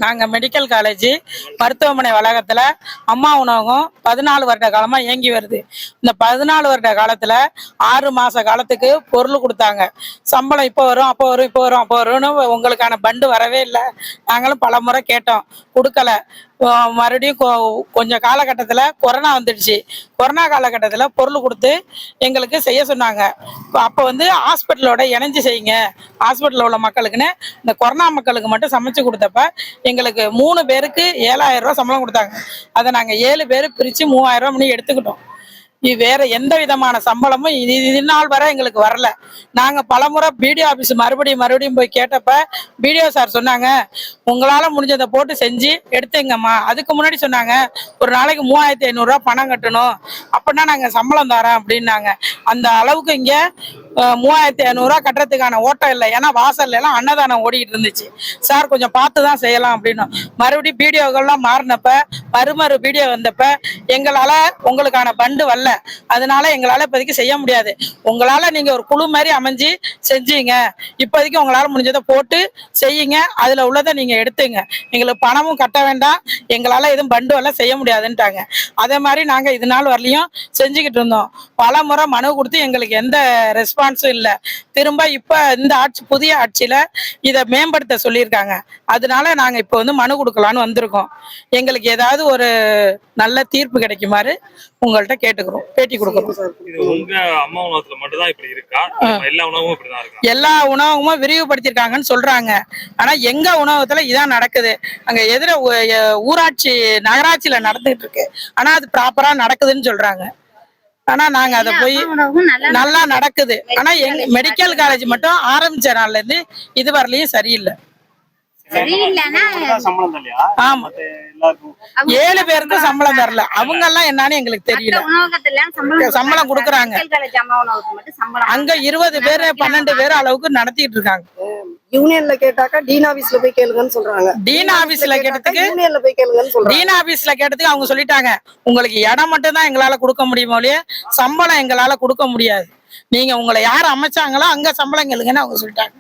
நாங்கள் medical college மருத்துவமனை வளாகத்தில் அம்மா உணவகம் 14 வருட காலமாக இயங்கி வருது. இந்த 14 வருட காலத்தில் 6 மாத காலத்துக்கு பொருள் கொடுத்தாங்க. சம்பளம் இப்போ வரும் அப்போ வரும் இப்போ வரும் அப்போ வரும்னு உங்களுக்கான பண்டு வரவே இல்லை. நாங்களும் பல முறை கேட்டோம், கொடுக்கல. மறுபடியும் கொஞ்சம் காலகட்டத்தில் கொரோனா வந்துடுச்சு. கொரோனா காலகட்டத்தில் பொருள் கொடுத்து எங்களுக்கு செய்ய சொன்னாங்க. அப்போ ஹாஸ்பிட்டலோட இணைஞ்சு செய்யுங்க, ஹாஸ்பிட்டலில் உள்ள மக்களுக்குன்னு இந்த கொரோனா மக்களுக்கு மட்டும் சமைச்சு கொடுத்தப்ப எங்களுக்கு 3 பேருக்கு 7000 ரூபா சம்பளம் கொடுத்தாங்க. அதை நாங்கள் 7 பேர் பிரித்து 3000 ரூபா பண்ணி எடுத்துக்கிட்டோம். இது வேற எந்த விதமான சம்பளமும் இது நாள் வரை எங்களுக்கு வரல. நாங்கள் பலமுறை பிடிஓ ஆஃபீஸ் மறுபடியும் போய் கேட்டப்ப பிடிஓ சார் சொன்னாங்க, உங்களால் முடிஞ்சதை போட்டு செஞ்சு எடுத்துங்கம்மா. அதுக்கு முன்னாடி சொன்னாங்க, ஒரு நாளைக்கு 3500 ரூபா பணம் கட்டணும், அப்படின்னா நாங்கள் சம்பளம் தரோம் அப்படின்னாங்க. அந்த அளவுக்கு இங்கே 3500 ரூபா கட்டுறதுக்கான ஓட்டம் இல்லை. ஏன்னா வாசல்ல எல்லாம் அன்னதானம் ஓடிக்கிட்டு இருந்துச்சு. சார் கொஞ்சம் பார்த்து தான் செய்யலாம் அப்படின்னு மறுபடியும் பிடிஓக்கள்லாம் மாறினப்ப மறுமறு பிடிஓ வந்தப்ப எங்களால் உங்களுக்கான பண்டு வரல, அதனால எங்களால் இப்போதைக்கு செய்ய முடியாது. உங்களால் நீங்கள் ஒரு குழு மாதிரி அமைஞ்சு செஞ்சீங்க, இப்போதைக்கு உங்களால் முடிஞ்சதை போட்டு செய்யுங்க, அதில் உள்ளதை நீங்கள் எடுத்துங்க, எங்களுக்கு பணமும் கட்ட வேண்டாம், எங்களால் எதுவும் பண்டு வரல, செய்ய முடியாதுன்ட்டாங்க. அதே மாதிரி நாங்கள் இது நாள் வரலையும் செஞ்சுக்கிட்டு இருந்தோம். பல முறை மனு கொடுத்து எங்களுக்கு எந்த ரெஸ்பான்ஸும் இல்லை. திரும்ப இப்போ இந்த புதிய ஆட்சியில் இதை மேம்படுத்த சொல்லியிருக்காங்க. அதனால நாங்கள் இப்போ மனு கொடுக்கலான்னு வந்திருக்கோம். எங்களுக்கு ஏதாவது ஒரு நல்ல தீர்ப்பு கிடைக்குமாறு உங்கள்கிட்ட கேட்டுக்கிறோம், பேட்டி கொடுக்குறோம். எல்லா உணவகமும் விரிவுபடுத்திருக்காங்கன்னு சொல்றாங்க. ஆனா எங்க உணவகத்துல இதான் நடக்குது. அங்க எதிர ஊராட்சி நகராட்சியில நடந்துட்டு இருக்கு, ஆனா அது ப்ராப்பரா நடக்குதுன்னு சொல்றாங்க. ஆனா நாங்க அதை போய் நல்லா நடக்குது. ஆனா எங்க மெடிக்கல் காலேஜ் மட்டும் ஆரம்பிச்ச நாள்ல இருந்து இது வரலையும் சரியில்லை. ஆமா, 7 பேருக்கு சம்பளம் தரல. அவங்க எல்லாம் என்னன்னு எங்களுக்கு தெரியல. சம்பளம் கொடுக்குறாங்க. அங்க 20 பேர் 12 பேர் அளவுக்கு நடத்திட்டு இருக்காங்க. யூனியன்ல கேட்டாக்கா டீன் ஆபீஸ்ல போய் கேளுங்கன்னு சொல்றாங்க. டீன் ஆபீஸ்ல கேட்டதுக்கு யூனியன்ல போய் கேளுங்கன்னு சொல்றாங்க. டீன் ஆபீஸ்ல கேட்டதுக்கு அவங்க சொல்லிட்டாங்க, உங்களுக்கு இடம் மட்டும் தான் எங்களால கொடுக்க முடியுமோ இல்லையா, சம்பளம் எங்களால கொடுக்க முடியாது. நீங்க உங்களை யார் அமைச்சாங்களோ அங்க சம்பளம் கேளுங்கன்னு அவங்க சொல்லிட்டாங்க.